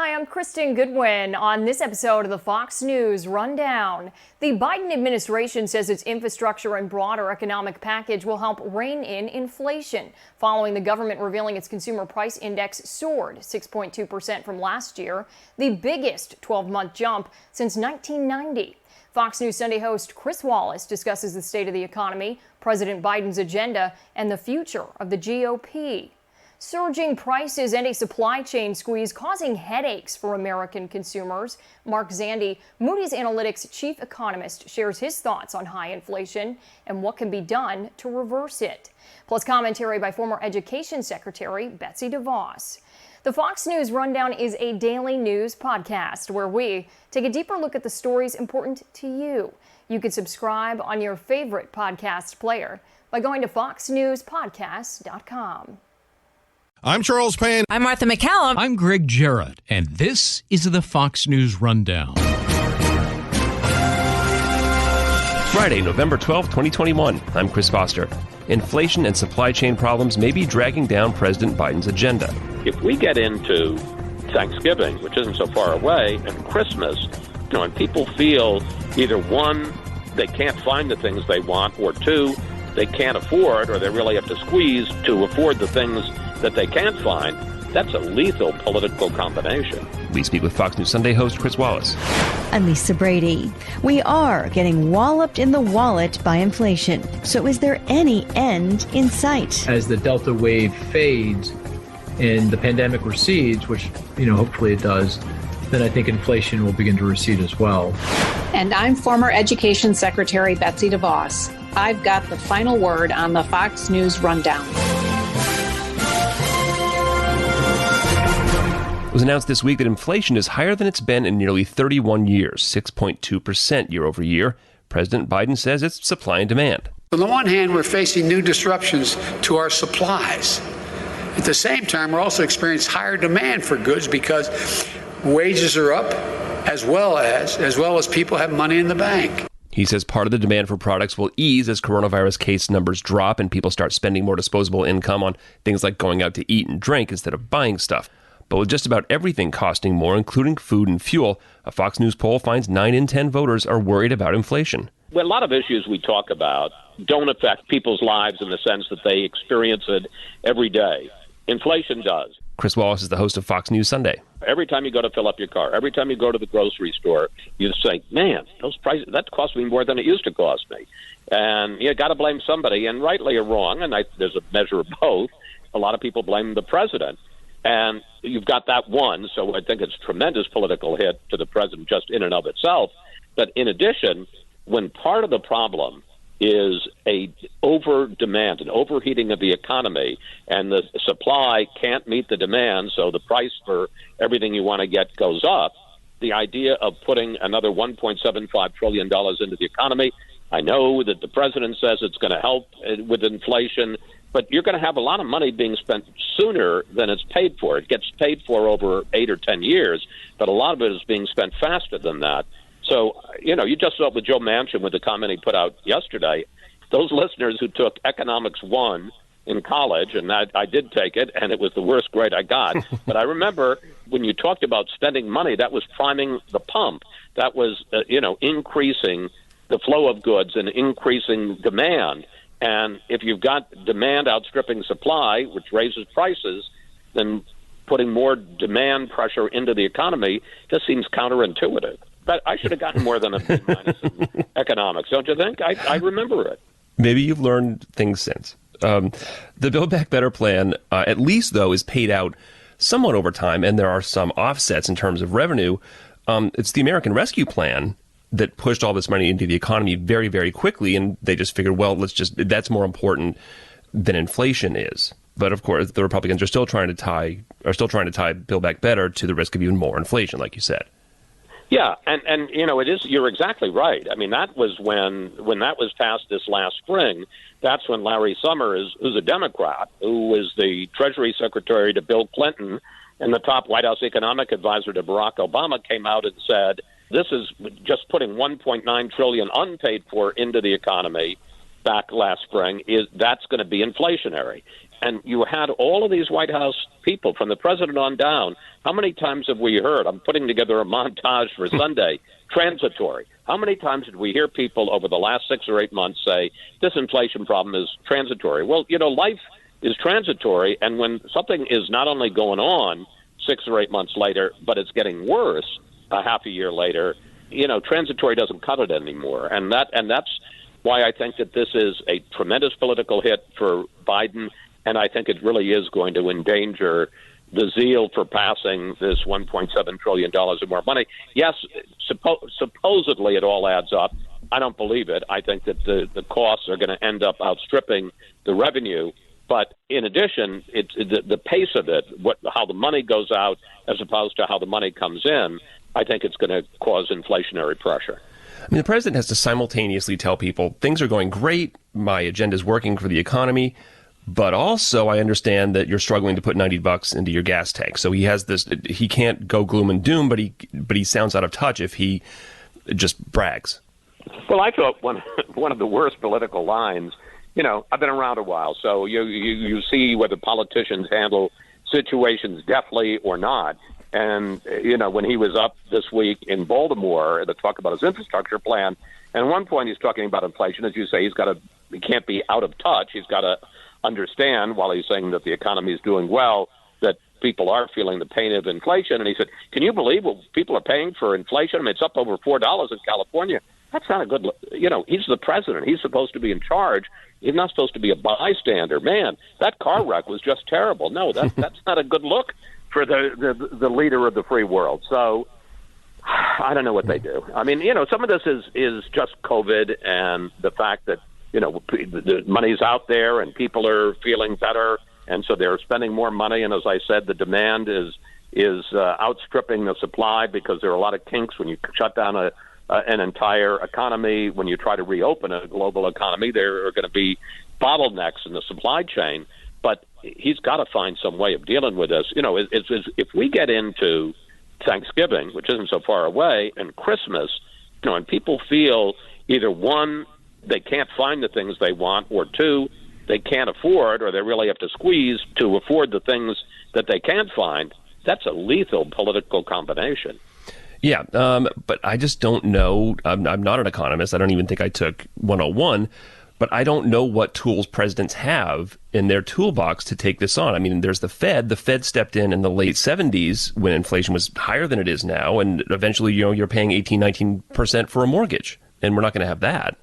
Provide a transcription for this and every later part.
Hi, I'm Kristen Goodwin. On this episode of the Fox News Rundown, the Biden administration says its infrastructure and broader economic package will help rein in inflation, following the government revealing its consumer price index soared 6.2% from last year, the biggest 12-month jump since 1990. Fox News Sunday host Chris Wallace discusses the state of the economy, President Biden's agenda, and the future of the GOP. Surging prices and a supply chain squeeze causing headaches for American consumers. Mark Zandi, Moody's Analytics chief economist, shares his thoughts on high inflation and what can be done to reverse it. Plus commentary by former Education Secretary Betsy DeVos. The Fox News Rundown is a daily news podcast where we take a deeper look at the stories important to you. You can subscribe on your favorite podcast player by going to foxnewspodcast.com. I'm Charles Payne. I'm Martha McCallum. I'm Greg Jarrett, and this is the Fox News Rundown. Friday, November 12, 2021. I'm Chris Foster. Inflation and supply chain problems may be dragging down President Biden's agenda. If we get into Thanksgiving, which isn't so far away, and Christmas, and people feel either one, they can't find the things they want, or two, they can't afford, or they really have to squeeze to afford the things that they can't find, that's a lethal political combination. We speak with Fox News Sunday host Chris Wallace. I'm Lisa Brady. We are getting walloped in the wallet by inflation. So is there any end in sight? As the Delta wave fades and the pandemic recedes, which, hopefully it does, then I think inflation will begin to recede as well. And I'm former Education Secretary Betsy DeVos. I've got the final word on the Fox News Rundown. It was announced this week that inflation is higher than it's been in nearly 31 years, 6.2% year over year. President Biden says it's supply and demand. On the one hand, we're facing new disruptions to our supplies. At the same time, we're also experiencing higher demand for goods because wages are up as well as people have money in the bank. He says part of the demand for products will ease as coronavirus case numbers drop and people start spending more disposable income on things like going out to eat and drink instead of buying stuff. But with just about everything costing more, including food and fuel, a Fox News poll finds 9 in 10 voters are worried about inflation. Well, a lot of issues we talk about don't affect people's lives in the sense that they experience it every day. Inflation does. Chris Wallace is the host of Fox News Sunday. Every time you go to fill up your car, every time you go to the grocery store, you say, man, those prices, that cost me more than it used to cost me. And you got to blame somebody, and rightly or wrong, and there's a measure of both. A lot of people blame the president. And you've got that one, so I think it's a tremendous political hit to the president just in and of itself. But in addition, when part of the problem is a over-demand, an overheating of the economy, and the supply can't meet the demand, so the price for everything you want to get goes up, the idea of putting another $1.75 trillion into the economy, I know that the president says it's going to help with inflation, but you're going to have a lot of money being spent sooner than it's paid for. It gets paid for over 8 or 10 years, but a lot of it is being spent faster than that. So, you just saw it with Joe Manchin with the comment he put out yesterday. Those listeners who took Economics 1 in college, and I did take it, and it was the worst grade I got. But I remember when you talked about spending money, that was priming the pump. That was, increasing the flow of goods and increasing demand. And if you've got demand outstripping supply, which raises prices, then putting more demand pressure into the economy just seems counterintuitive. But I should have gotten more than a B- in economics, don't you think? I remember it. Maybe you've learned things since. The Build Back Better plan, at least, though, is paid out somewhat over time, and there are some offsets in terms of revenue. It's the American Rescue Plan that pushed all this money into the economy very, very quickly, and they just figured, well, that's more important than inflation is. But of course, the Republicans are still trying to tie Build Back Better to the risk of even more inflation, like you said. Yeah, and it is. You're exactly right. I mean, that was when that was passed this last spring. That's when Larry Summers, who's a Democrat, who was the Treasury Secretary to Bill Clinton and the top White House economic advisor to Barack Obama, came out and said, this is just putting $1.9 trillion unpaid for into the economy back last spring. That's going to be inflationary. And you had all of these White House people, from the president on down. How many times have we heard, I'm putting together a montage for Sunday, transitory. How many times did we hear people over the last 6 or 8 months say, this inflation problem is transitory? Well, life is transitory, and when something is not only going on 6 or 8 months later, but it's getting worse a half a year later, transitory doesn't cut it anymore. And that's why I think that this is a tremendous political hit for Biden, and I think it really is going to endanger the zeal for passing this $1.7 trillion or more money. Yes, supposedly it all adds up. I don't believe it. I think that the costs are going to end up outstripping the revenue. But in addition, it's the pace of it, how the money goes out as opposed to how the money comes in, I think it's going to cause inflationary pressure. I mean, the president has to simultaneously tell people things are going great, my agenda is working for the economy, but also I understand that you're struggling to put $90 into your gas tank. So he has this, he can't go gloom and doom, but he sounds out of touch if he just brags. Well, I thought one of the worst political lines, I've been around a while, so you see whether politicians handle situations deftly or not. And, when he was up this week in Baltimore to talk about his infrastructure plan, and at one point he's talking about inflation, as you say, he can't be out of touch. He's got to understand, while he's saying that the economy is doing well, that people are feeling the pain of inflation. And he said, can you believe what people are paying for inflation? I mean, it's up over $4 in California. That's not a good, he's the president. He's supposed to be in charge. He's not supposed to be a bystander. Man, that car wreck was just terrible. No, that's not a good look for the leader of the free world. So I don't know what they do. I mean, some of this is just COVID and the fact that, the money's out there and people are feeling better, and so they're spending more money. And as I said, the demand is outstripping the supply because there are a lot of kinks when you shut down an entire economy. When you try to reopen a global economy, there are going to be bottlenecks in the supply chain. But he's got to find some way of dealing with this. If we get into Thanksgiving, which isn't so far away, and Christmas, and people feel either one, they can't find the things they want, or two, they can't afford, or they really have to squeeze to afford the things that they can't find, that's a lethal political combination. Yeah, but I just don't know. I'm not an economist. I don't even think I took 101. But I don't know what tools presidents have in their toolbox to take this on. I mean, there's the Fed. The Fed stepped in the late 70s when inflation was higher than it is now. And eventually, you're paying 18-19% for a mortgage. And we're not going to have that.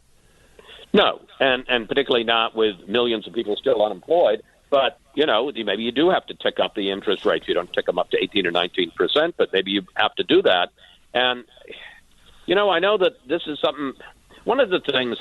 No, and particularly not with millions of people still unemployed. But, maybe you do have to tick up the interest rates. You don't tick them up to 18 or 19%, but maybe you have to do that. And, I know that this is something. One of the things,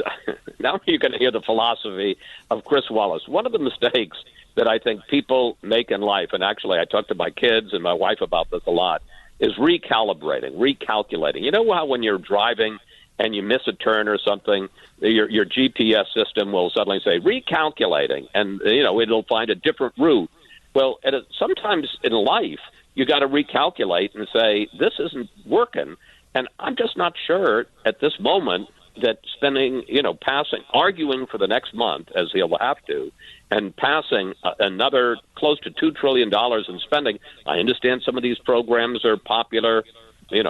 now you're going to hear the philosophy of Chris Wallace. One of the mistakes that I think people make in life, and actually I talk to my kids and my wife about this a lot, is recalculating. You know how when you're driving and you miss a turn or something, your GPS system will suddenly say, recalculating, and, it'll find a different route. Well, sometimes in life, you got to recalculate and say, this isn't working, and I'm just not sure at this moment that spending, arguing for the next month, as he'll have to, and passing another close to $2 trillion in spending. I understand some of these programs are popular,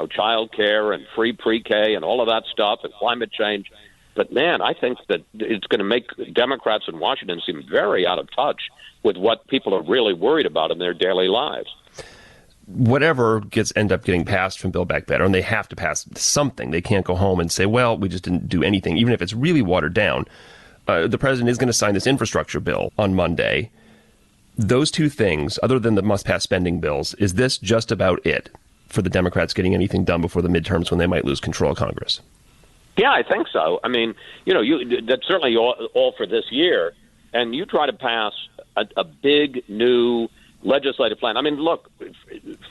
child care and free pre-K and all of that stuff and climate change. But, man, I think that it's going to make Democrats in Washington seem very out of touch with what people are really worried about in their daily lives. Whatever end up getting passed from Build Back Better, and they have to pass something. They can't go home and say, well, we just didn't do anything, even if it's really watered down. The president is going to sign this infrastructure bill on Monday. Those two things, other than the must-pass spending bills, is this just about it for the Democrats getting anything done before the midterms when they might lose control of Congress? Yeah, I think so. I mean, that's certainly all for this year. And you try to pass a big new legislative plan. I mean, look,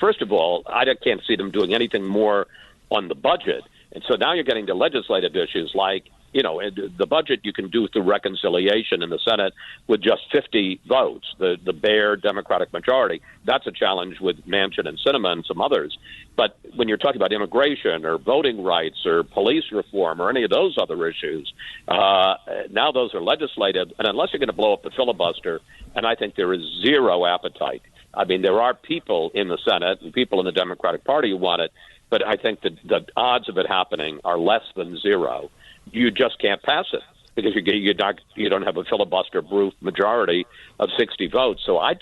first of all, I can't see them doing anything more on the budget. And so now you're getting to legislative issues like, the budget you can do through reconciliation in the Senate with just 50 votes, the bare Democratic majority. That's a challenge with Manchin and Sinema and some others. But when you're talking about immigration or voting rights or police reform or any of those other issues, now those are legislated. And unless you're going to blow up the filibuster, and I think there is zero appetite. I mean, there are people in the Senate and people in the Democratic Party who want it, but I think that the odds of it happening are less than zero. You just can't pass it because you don't have a filibuster-proof majority of 60 votes. So I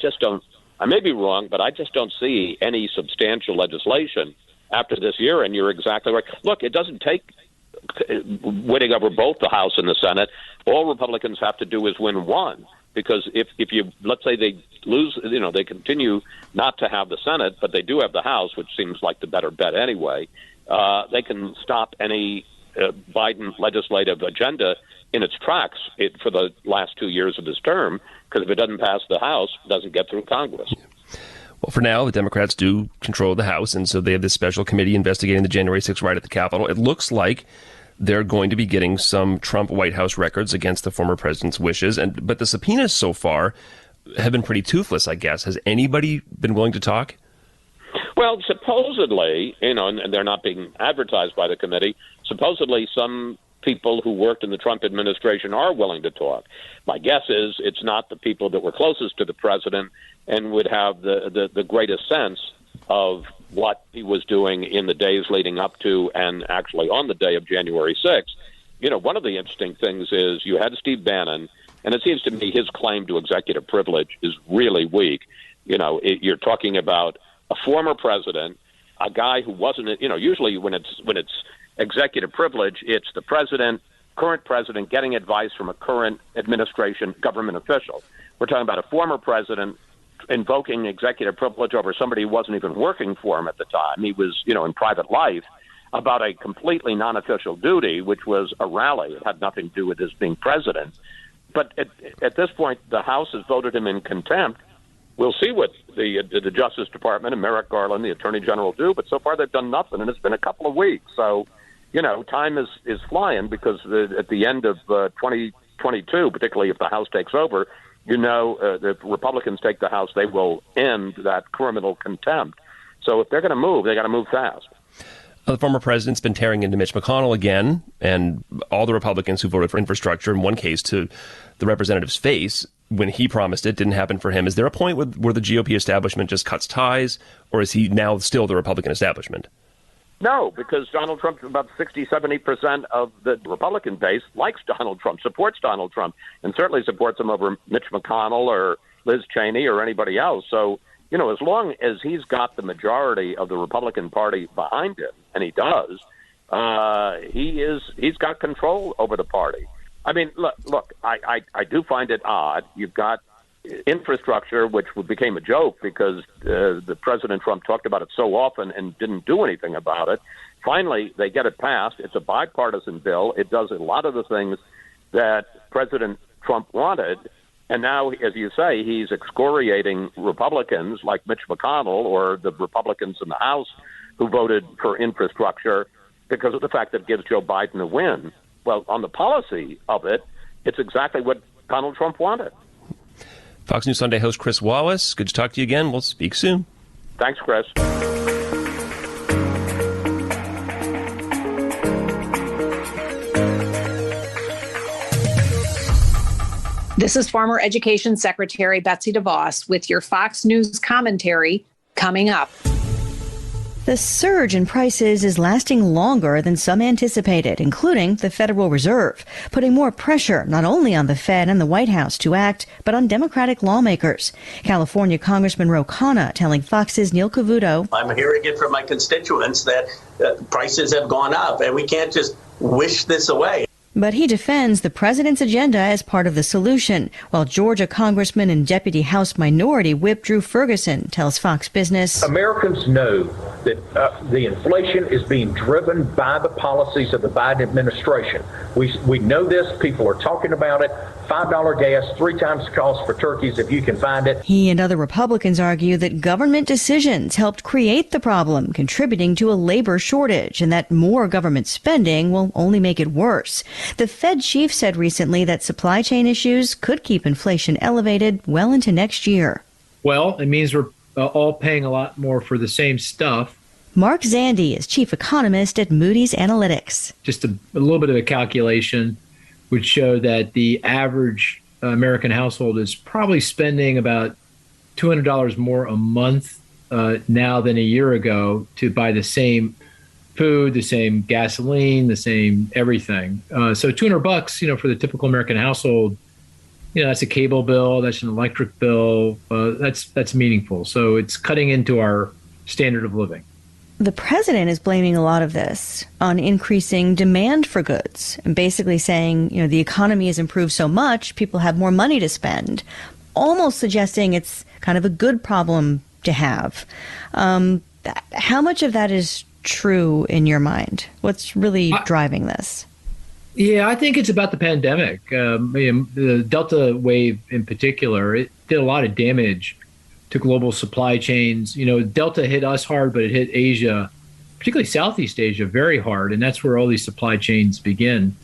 may be wrong, but I just don't see any substantial legislation after this year. And you're exactly right. Look, it doesn't take winning over both the House and the Senate. All Republicans have to do is win one. Because if you, let's say they lose, they continue not to have the Senate, but they do have the House, which seems like the better bet anyway, they can stop any Biden legislative agenda in its tracks for the last 2 years of his term, because if it doesn't pass the House, it doesn't get through Congress. Well, for now, the Democrats do control the House, and so they have this special committee investigating the January 6th riot at the Capitol. It looks like they're going to be getting some Trump White House records against the former president's wishes. But the subpoenas so far have been pretty toothless, I guess. Has anybody been willing to talk? Well, supposedly, and they're not being advertised by the committee, supposedly some people who worked in the Trump administration are willing to talk. My guess is it's not the people that were closest to the president and would have the greatest sense of what he was doing in the days leading up to and actually on the day of January 6th. One of the interesting things is you had Steve Bannon, and it seems to me his claim to executive privilege is really weak. You're talking about a former president, a guy who wasn't, usually when it's executive privilege, it's the current president getting advice from a current administration government official. We're talking about a former president invoking executive privilege over somebody who wasn't even working for him at the time. He was, in private life, about a completely non-official duty, which was a rally. It had nothing to do with his being president. But at this point, the House has voted him in contempt. We'll see what the Justice Department and Merrick Garland, the Attorney General, do. But so far, they've done nothing, and it's been a couple of weeks. So, time is flying because at the end of 2022, particularly if the House takes over, the Republicans take the House, they will end that criminal contempt. So if they're going to move, they got to move fast. The former president's been tearing into Mitch McConnell again, and all the Republicans who voted for infrastructure, in one case to the representative's face, when he promised it, didn't happen for him. Is there a point where the GOP establishment just cuts ties, or is he now still the Republican establishment? No, because Donald Trump, about 60-70% of the Republican base likes Donald Trump, supports Donald Trump, and certainly supports him over Mitch McConnell or Liz Cheney or anybody else. So, as long as he's got the majority of the Republican Party behind him, and he does, he's got control over the party. I mean, look, I do find it odd. You've got infrastructure, which became a joke because the President Trump talked about it so often and didn't do anything about it. Finally, they get it passed. It's a bipartisan bill. It does a lot of the things that President Trump wanted. And now, as you say, he's excoriating Republicans like Mitch McConnell or the Republicans in the House who voted for infrastructure because of the fact that it gives Joe Biden a win. Well, on the policy of it, it's exactly what Donald Trump wanted. Fox News Sunday host Chris Wallace, good to talk to you again. We'll speak soon. Thanks, Chris. This is former Education Secretary Betsy DeVos with your Fox News commentary coming up. The surge in prices is lasting longer than some anticipated, including the Federal Reserve, putting more pressure not only on the Fed and the White House to act, but on Democratic lawmakers. California Congressman Ro Khanna telling Fox's Neil Cavuto, I'm hearing it from my constituents that prices have gone up, and we can't just wish this away. But he defends the president's agenda as part of the solution, while Georgia Congressman and Deputy House Minority Whip Drew Ferguson tells Fox Business, Americans know that the inflation is being driven by the policies of the Biden administration. We know this. People are talking about it. $5 gas, 3 times the cost for turkeys if you can find it. He and other Republicans argue that government decisions helped create the problem, contributing to a labor shortage, and that more government spending will only make it worse. The Fed chief said recently that supply chain issues could keep inflation elevated well into next year. Well, it means we're all paying a lot more for the same stuff. Mark Zandi is chief economist at Moody's Analytics. Just a little bit of a calculation would show that the average American household is probably spending about $200 more a month now than a year ago to buy the same food, the same gasoline, the same everything. So $200, for the typical American household, that's a cable bill, that's an electric bill, that's meaningful. So it's cutting into our standard of living. The president is blaming a lot of this on increasing demand for goods and basically saying, the economy has improved so much, people have more money to spend, almost suggesting it's kind of a good problem to have. How much of that is true in your mind? What's really driving this? Yeah, I think it's about the pandemic. The Delta wave in particular, it did a lot of damage to global supply chains. Delta hit us hard, but it hit Asia, particularly Southeast Asia, very hard. And that's where all these supply chains begin.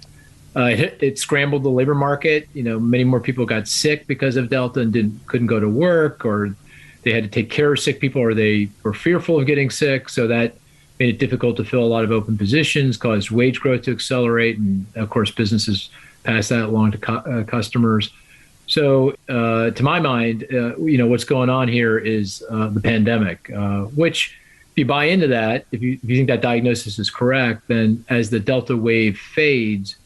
It scrambled the labor market. Many more people got sick because of Delta and couldn't go to work, or they had to take care of sick people, or they were fearful of getting sick. So that made it difficult to fill a lot of open positions, caused wage growth to accelerate. And of course, businesses pass that along to customers. So to my mind, what's going on here is the pandemic, which if you buy into that, if you think that diagnosis is correct, then as the Delta wave fades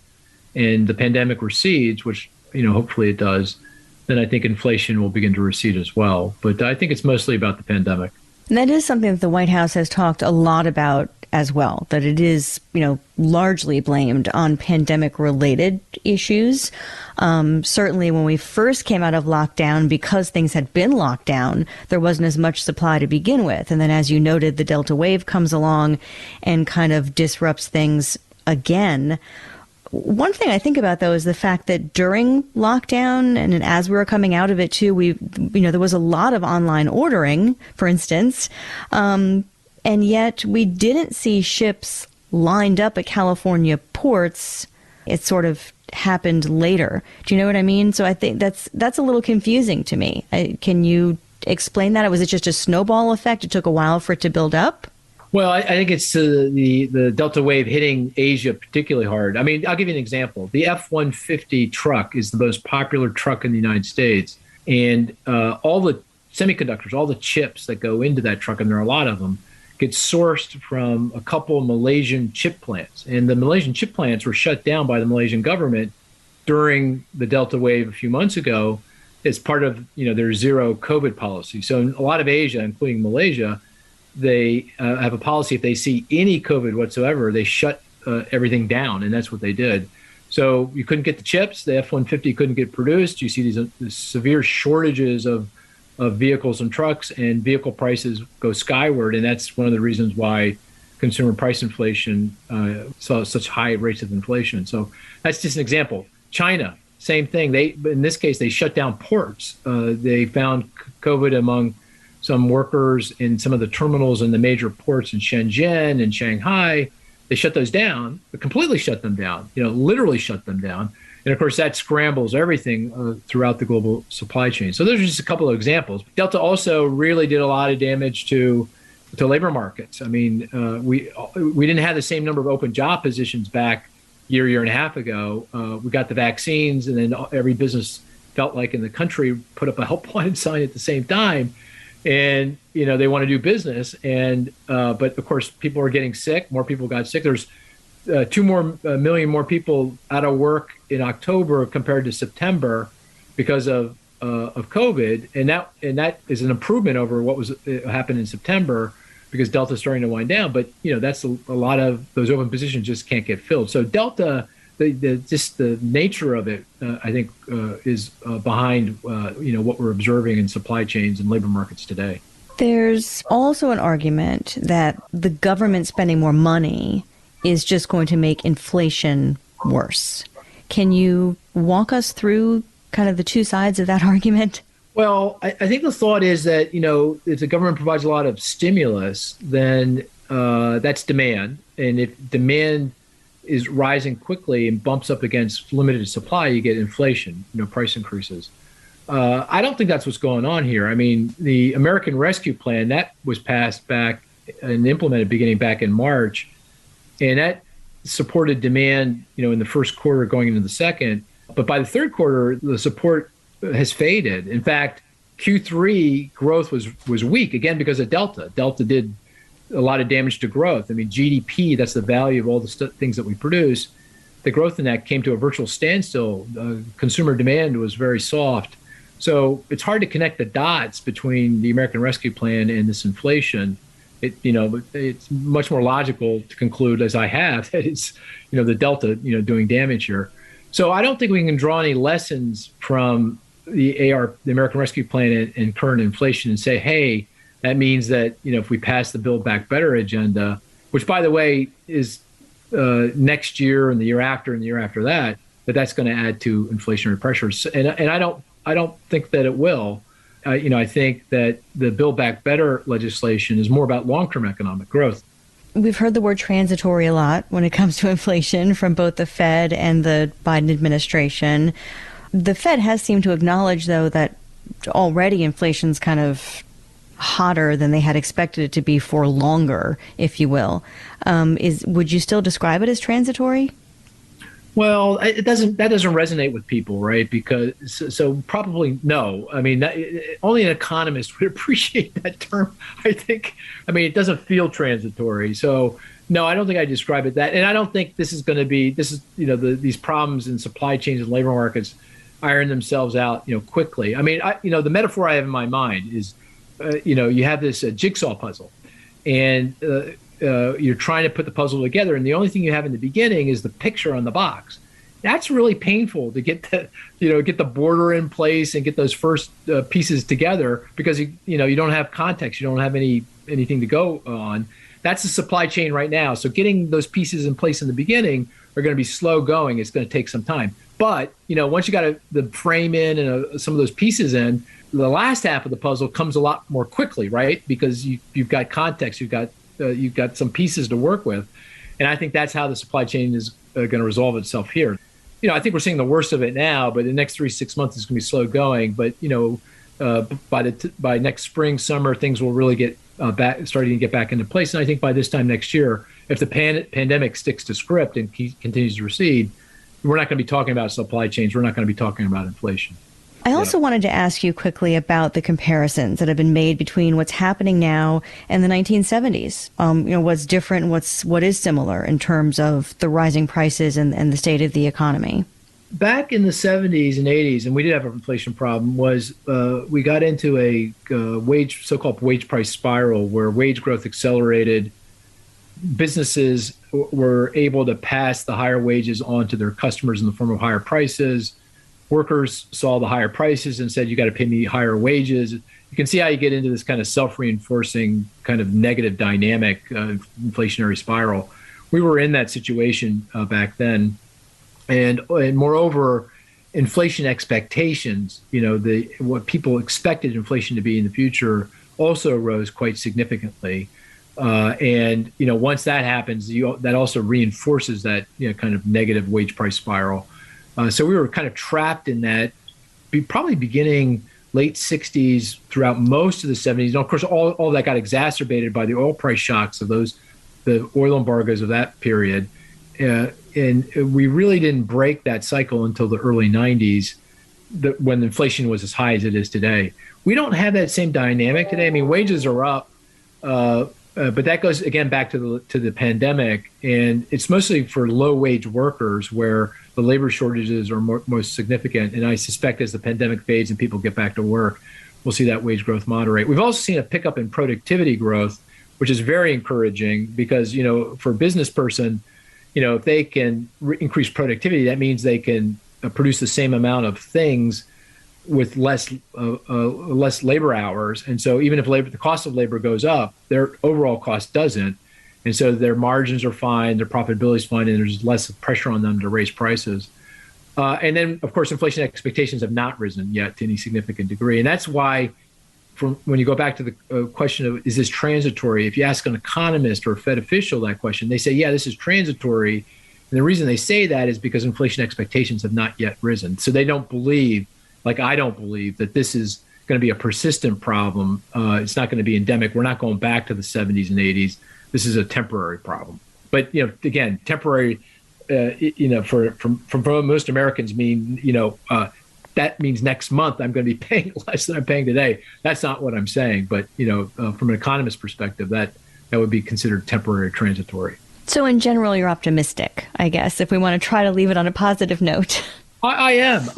and the pandemic recedes, which, hopefully it does, then I think inflation will begin to recede as well. But I think it's mostly about the pandemic. And that is something that the White House has talked a lot about as well, that it is, largely blamed on pandemic-related issues. Certainly when we first came out of lockdown, because things had been locked down, there wasn't as much supply to begin with. And then, as you noted, the Delta wave comes along and kind of disrupts things again. One thing I think about, though, is the fact that during lockdown and as we were coming out of it, too, there was a lot of online ordering, for instance, and yet we didn't see ships lined up at California ports. It sort of happened later. Do you know what I mean? So I think that's a little confusing to me. Can you explain that? Was it just a snowball effect? It took a while for it to build up? Well, I think it's the Delta wave hitting Asia particularly hard. I mean, I'll give you an example. The F-150 truck is the most popular truck in the United States. And all the semiconductors, all the chips that go into that truck, and there are a lot of them, get sourced from a couple of Malaysian chip plants. And the Malaysian chip plants were shut down by the Malaysian government during the Delta wave a few months ago as part of their zero COVID policy. So in a lot of Asia, including Malaysia, they have a policy, if they see any COVID whatsoever, they shut everything down, and that's what they did. So you couldn't get the chips, the F-150 couldn't get produced. You see these severe shortages of vehicles and trucks, and vehicle prices go skyward, and that's one of the reasons why consumer price inflation saw such high rates of inflation. So that's just an example. China, same thing. In this case, they shut down ports. They found COVID among some workers in some of the terminals in the major ports in Shenzhen and Shanghai. They shut those down, completely shut them down, literally shut them down. And of course, that scrambles everything throughout the global supply chain. So those are just a couple of examples. Delta also really did a lot of damage to labor markets. I mean, we didn't have the same number of open job positions back year and a half ago. We got the vaccines, and then every business felt like in the country put up a helpline sign at the same time. And, they want to do business. And but of course, people are getting sick. More people got sick. There's 2 million more people out of work in October compared to September because of COVID. And that is an improvement over what happened in September, because Delta's starting to wind down. But, that's a lot of those open positions just can't get filled. So Delta, just the nature of it, I think, is behind, what we're observing in supply chains and labor markets today. There's also an argument that the government spending more money is just going to make inflation worse. Can you walk us through kind of the two sides of that argument? Well, I think the thought is that, if the government provides a lot of stimulus, then that's demand. And if demand is rising quickly and bumps up against limited supply, you get inflation, price increases. I don't think that's what's going on here. I mean, the American Rescue Plan, that was passed back and implemented beginning back in March, and that supported demand, in the first quarter going into the second. But by the third quarter, the support has faded. In fact, Q3 growth was weak, again, because of Delta. Delta did a lot of damage to growth. I mean, GDP, that's the value of all the things that we produce. The growth in that came to a virtual standstill. Consumer demand was very soft. So it's hard to connect the dots between the American Rescue Plan and this inflation. It's much more logical to conclude, as I have, that it's, the Delta, doing damage here. So I don't think we can draw any lessons from the American Rescue Plan and current inflation and say, hey, that means that, if we pass the Build Back Better agenda, which, by the way, is next year and the year after and the year after that, that's going to add to inflationary pressures. And I don't think that it will. I think that the Build Back Better legislation is more about long-term economic growth. We've heard the word transitory a lot when it comes to inflation from both the Fed and the Biden administration. The Fed has seemed to acknowledge, though, that already inflation's kind of hotter than they had expected it to be for longer, if you will. Would you still describe it as transitory? Well, that doesn't resonate with people, right? Because so probably no. I mean, only an economist would appreciate that term, I think. I mean, it doesn't feel transitory. So no, I don't think I describe it that. And I don't think this is going to be, these problems in supply chains and labor markets iron themselves out, quickly. I mean, the metaphor I have in my mind is, you have this jigsaw puzzle, and you're trying to put the puzzle together, and the only thing you have in the beginning is the picture on the box. That's really painful to get get the border in place and get those first pieces together, because you don't have context, you don't have anything to go on. That's the supply chain right now. So getting those pieces in place in the beginning are going to be slow going. It's going to take some time. But once you got the frame in and some of those pieces in, the last half of the puzzle comes a lot more quickly, right? Because you've got context, you've got some pieces to work with. And I think that's how the supply chain is going to resolve itself here. I think we're seeing the worst of it now, but the next 3-6 months is going to be slow going. But, by next spring, summer, things will really get starting to get back into place. And I think by this time next year, if the pandemic sticks to script and continues to recede, we're not going to be talking about supply chains. We're not going to be talking about inflation. I also wanted to ask you quickly about the comparisons that have been made between what's happening now and the 1970s. What's different, what is similar in terms of the rising prices and the state of the economy. Back in the 70s and 80s, and we did have an inflation problem, was we got into a so-called wage price spiral where wage growth accelerated. Businesses were able to pass the higher wages on to their customers in the form of higher prices. Workers saw the higher prices and said, you got to pay me higher wages. You can see how you get into this kind of self-reinforcing kind of negative dynamic inflationary spiral. We were in that situation back then. And moreover, inflation expectations, what people expected inflation to be in the future also rose quite significantly. And once that happens, that also reinforces that kind of negative wage price spiral. So we were kind of trapped in that, probably beginning late 60s throughout most of the 70s. And of course, all that got exacerbated by the oil price shocks of the oil embargoes of that period. And we really didn't break that cycle until the early 90s, when inflation was as high as it is today. We don't have that same dynamic today. I mean, wages are up, but that goes, again, back to the pandemic. And it's mostly for low-wage workers where the labor shortages are most significant. And I suspect as the pandemic fades and people get back to work, we'll see that wage growth moderate. We've also seen a pickup in productivity growth, which is very encouraging because, for a business person, if they can increase productivity, that means they can produce the same amount of things with less labor hours. And so even if the cost of labor goes up, their overall cost doesn't. And so their margins are fine, their profitability is fine, and there's less pressure on them to raise prices. And then, of course, inflation expectations have not risen yet to any significant degree. And that's why, when you go back to the question of, is this transitory? If you ask an economist or a Fed official that question, they say, yeah, this is transitory. And the reason they say that is because inflation expectations have not yet risen. So they don't believe, like I don't believe, that this is going to be a persistent problem. It's not going to be endemic. We're not going back to the 70s and 80s. This is a temporary problem. But, again, temporary, for most Americans mean, that means next month I'm going to be paying less than I'm paying today. That's not what I'm saying. But, from an economist perspective, that would be considered temporary or transitory. So in general, you're optimistic, I guess, if we want to try to leave it on a positive note. I am.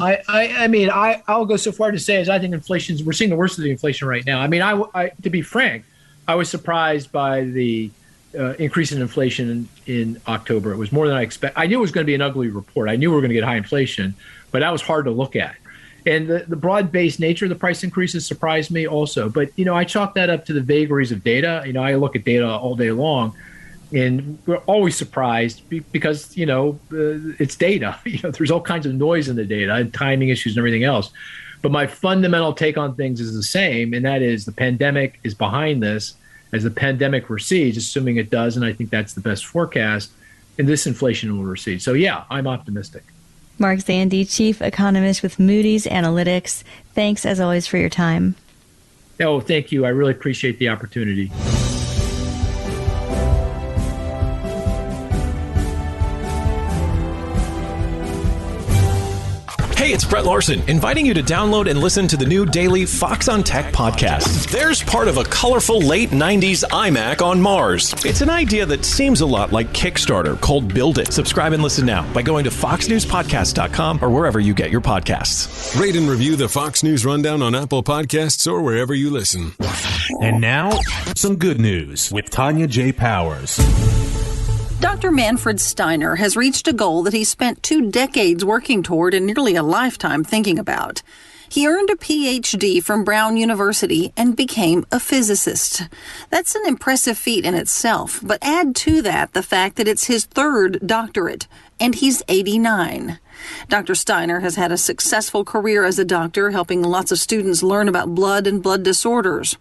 I'll go so far to say as I think we're seeing the worst of the inflation right now. I mean, to be frank, I was surprised by the increase in inflation in October. It was more than I expected. I knew it was going to be an ugly report. I knew we were going to get high inflation, but that was hard to look at. And the broad-based nature of the price increases surprised me also. But, I chalk that up to the vagaries of data. I look at data all day long, and we're always surprised because, it's data. There's all kinds of noise in the data and timing issues and everything else. But my fundamental take on things is the same, and that is the pandemic is behind this. As the pandemic recedes, assuming it does, and I think that's the best forecast, and this inflation will recede. So, yeah, I'm optimistic. Mark Zandi, chief economist with Moody's Analytics. Thanks, as always, for your time. Oh, thank you. I really appreciate the opportunity. Hey, it's Brett Larson, inviting you to download and listen to the new daily Fox on Tech podcast. There's part of a colorful late 90s iMac on Mars. It's an idea that seems a lot like Kickstarter, called Build It. Subscribe and listen now by going to foxnewspodcast.com or wherever you get your podcasts. Rate and review the Fox News Rundown on Apple Podcasts or wherever you listen. And now, some good news with Tonya J. Powers. Dr. Manfred Steiner has reached a goal that he spent 2 decades working toward and nearly a lifetime thinking about. He earned a PhD from Brown University and became a physicist. That's an impressive feat in itself, but add to that the fact that it's his 3rd doctorate, and he's 89. Dr. Steiner has had a successful career as a doctor, helping lots of students learn about blood and blood disorders.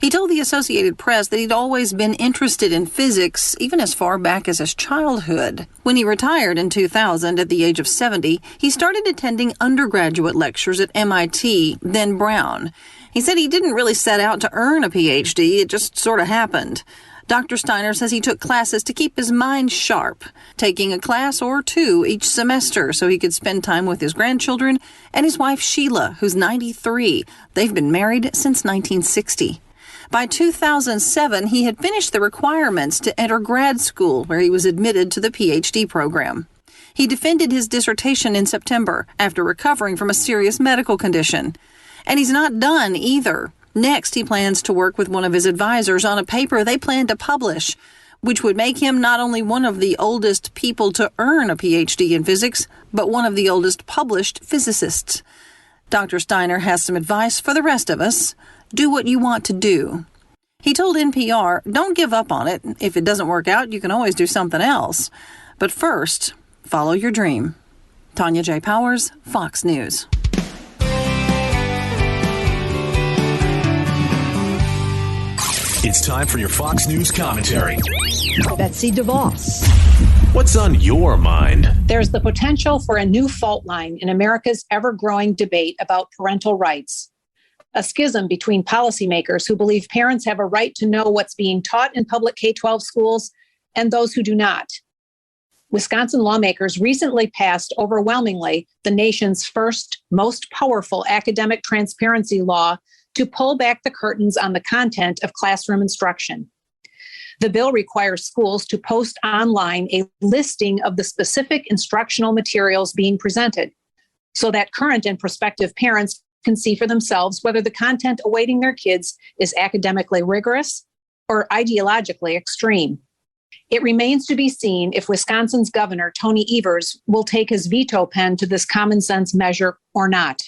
He told the Associated Press that he'd always been interested in physics, even as far back as his childhood. When he retired in 2000 at the age of 70, he started attending undergraduate lectures at MIT, then Brown. He said he didn't really set out to earn a PhD, it just sort of happened. Dr. Steiner says he took classes to keep his mind sharp, taking a class or 2 each semester so he could spend time with his grandchildren and his wife Sheila, who's 93. They've been married since 1960. By 2007, he had finished the requirements to enter grad school, where he was admitted to the PhD program. He defended his dissertation in September after recovering from a serious medical condition. And he's not done either. Next, he plans to work with one of his advisors on a paper they plan to publish, which would make him not only one of the oldest people to earn a PhD in physics, but one of the oldest published physicists. Dr. Steiner has some advice for the rest of us. Do what you want to do. He told NPR, don't give up on it. If it doesn't work out, you can always do something else. But first, follow your dream. Tonya J. Powers, Fox News. It's time for your Fox News commentary. Betsy DeVos. What's on your mind? There's the potential for a new fault line in America's ever-growing debate about parental rights. A schism between policymakers who believe parents have a right to know what's being taught in public K-12 schools and those who do not. Wisconsin lawmakers recently passed overwhelmingly the nation's first, most powerful academic transparency law to pull back the curtains on the content of classroom instruction. The bill requires schools to post online a listing of the specific instructional materials being presented so that current and prospective parents can see for themselves whether the content awaiting their kids is academically rigorous or ideologically extreme. It remains to be seen if Wisconsin's Governor Tony Evers will take his veto pen to this common sense measure or not.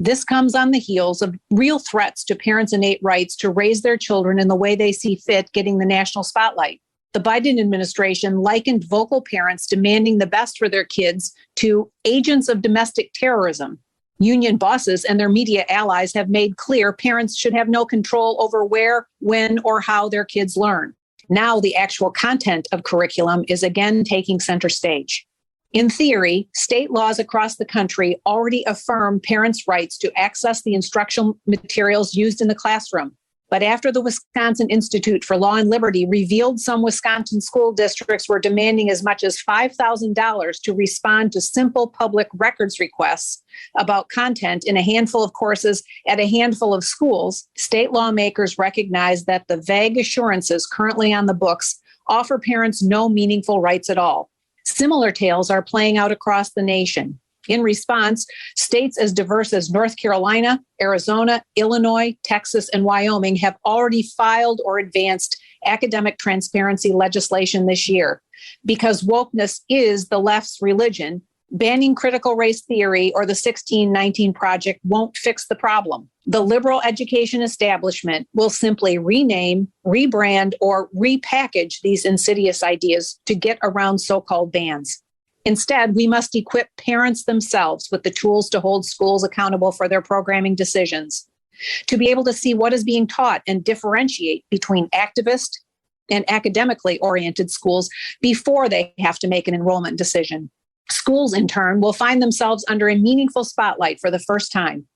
This comes on the heels of real threats to parents' innate rights to raise their children in the way they see fit, getting the national spotlight. The Biden administration likened vocal parents demanding the best for their kids to agents of domestic terrorism. Union bosses and their media allies have made clear parents should have no control over where, when, or how their kids learn. Now the actual content of curriculum is again taking center stage. In theory, state laws across the country already affirm parents' rights to access the instructional materials used in the classroom. But after the Wisconsin Institute for Law and Liberty revealed some Wisconsin school districts were demanding as much as $5,000 to respond to simple public records requests about content in a handful of courses at a handful of schools, state lawmakers recognized that the vague assurances currently on the books offer parents no meaningful rights at all. Similar tales are playing out across the nation. In response, states as diverse as North Carolina, Arizona, Illinois, Texas, and Wyoming have already filed or advanced academic transparency legislation this year. Because wokeness is the left's religion, banning critical race theory or the 1619 Project won't fix the problem. The liberal education establishment will simply rename, rebrand, or repackage these insidious ideas to get around so-called bans. Instead, we must equip parents themselves with the tools to hold schools accountable for their programming decisions, to be able to see what is being taught and differentiate between activist and academically oriented schools before they have to make an enrollment decision. Schools, in turn, will find themselves under a meaningful spotlight for the first time.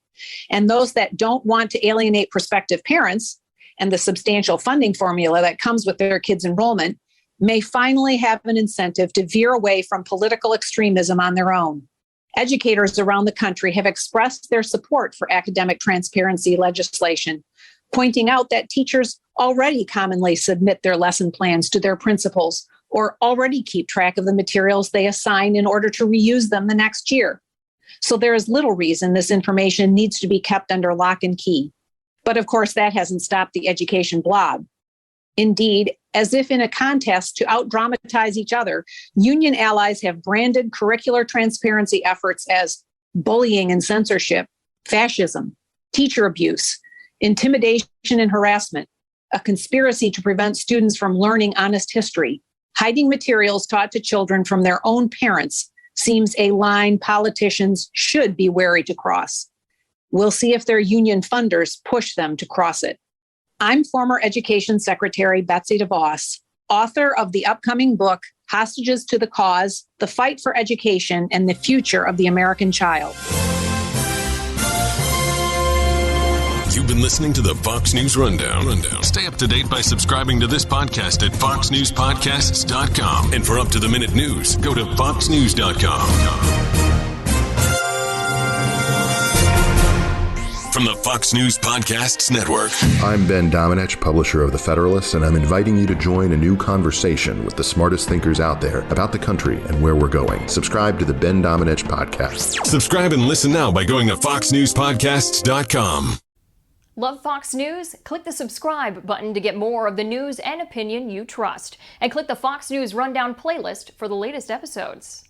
And those that don't want to alienate prospective parents and the substantial funding formula that comes with their kids' enrollment may finally have an incentive to veer away from political extremism on their own. Educators around the country have expressed their support for academic transparency legislation, pointing out that teachers already commonly submit their lesson plans to their principals or already keep track of the materials they assign in order to reuse them the next year. So there is little reason this information needs to be kept under lock and key. But of course, that hasn't stopped the education blob. Indeed, as if in a contest to out-dramatize each other, union allies have branded curricular transparency efforts as bullying and censorship, fascism, teacher abuse, intimidation and harassment, a conspiracy to prevent students from learning honest history. Hiding materials taught to children from their own parents seems a line politicians should be wary to cross. We'll see if their union funders push them to cross it. I'm former Education Secretary Betsy DeVos, author of the upcoming book, Hostages to the Cause, The Fight for Education and the Future of the American Child. You've been listening to the Fox News Rundown. Stay up to date by subscribing to this podcast at foxnewspodcasts.com. And for up-to-the-minute news, go to foxnews.com. From the Fox News Podcasts Network. I'm Ben Domenech, publisher of The Federalist, and I'm inviting you to join a new conversation with the smartest thinkers out there about the country and where we're going. Subscribe to the Ben Domenech Podcast. Subscribe and listen now by going to foxnewspodcasts.com. Love Fox News? Click the subscribe button to get more of the news and opinion you trust. And click the Fox News Rundown playlist for the latest episodes.